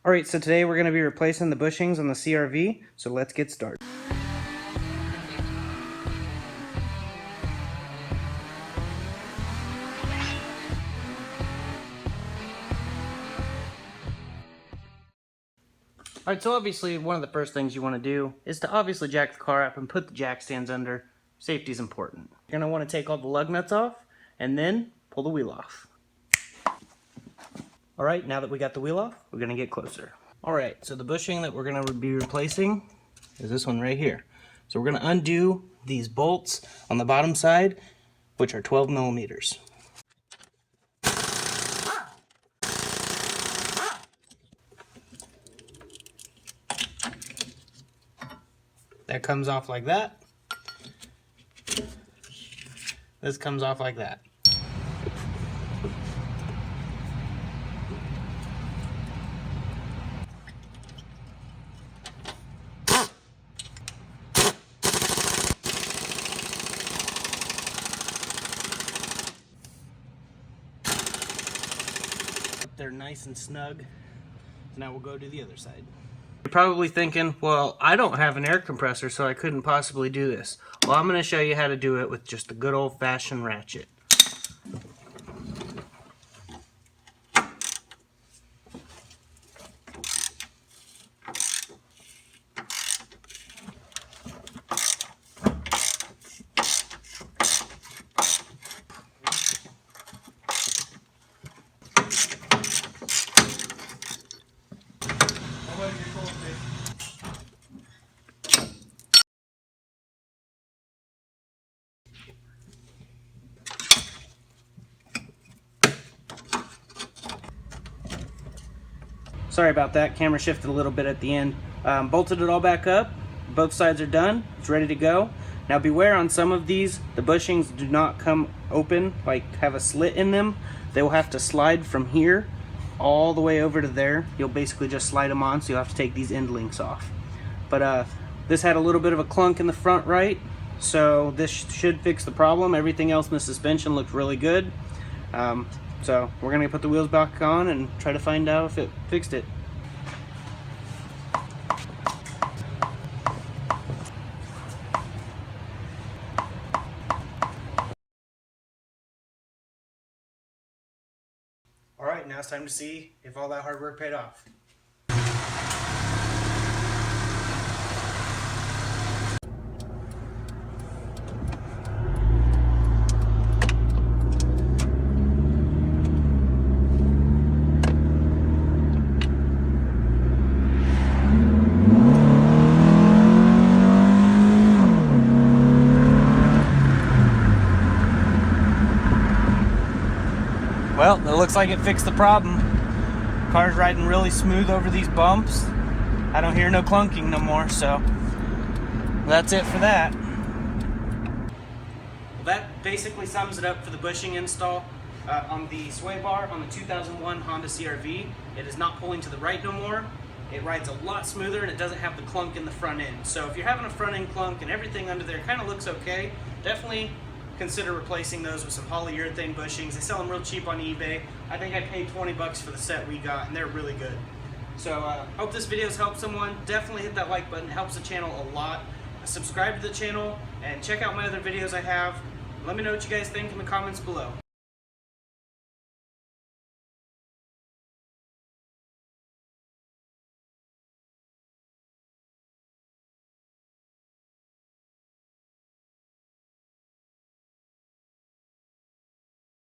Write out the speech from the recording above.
Alright, so today we're going to be replacing the bushings on the CRV, so let's get started. Alright, so obviously one of the first things you want to do is to obviously jack the car up and put the jack stands under. Safety is important. You're going to want to take all the lug nuts off and then pull the wheel off. Alright, now that we got the wheel off, we're going to get closer. Alright, so the bushing that we're going to be replacing is this one right here. So we're going to undo these bolts on the bottom side, which are 12 millimeters. That comes off like that. This comes off like that. They're nice and snug. So now we'll go to the other side. You're probably thinking, well, I don't have an air compressor, so I couldn't possibly do this. Well, I'm going to show you how to do it with just a good old-fashioned ratchet. Sorry about that, camera shifted a little bit at the end. Bolted it all back up, both sides are done, it's ready to go. Now beware, on some of these, the bushings do not come open, like have a slit in them. They will have to slide from here all the way over to there. You'll basically just slide them on, so you'll have to take these end links off. But this had a little bit of a clunk in the front right, so this should fix the problem. Everything else in the suspension looked really good. So we're gonna put the wheels back on and try to find out if it fixed it. All right, now it's time to see if all that hard work paid off. Well, it looks like it fixed the problem. Car's riding really smooth over these bumps. I don't hear no clunking no more, so that's it for that. Well, that basically sums it up for the bushing install. On the sway bar on the 2001 Honda CRV, it is not pulling to the right no more. It rides a lot smoother and it doesn't have the clunk in the front end. So if you're having a front end clunk and everything under there kind of looks okay, definitely consider replacing those with some polyurethane bushings. They sell them real cheap on eBay. I think I paid 20 bucks for the set we got, and they're really good. So hope this video has helped someone. Definitely hit that like button. It helps the channel a lot. Subscribe to the channel and check out my other videos I have. Let me know what you guys think in the comments below.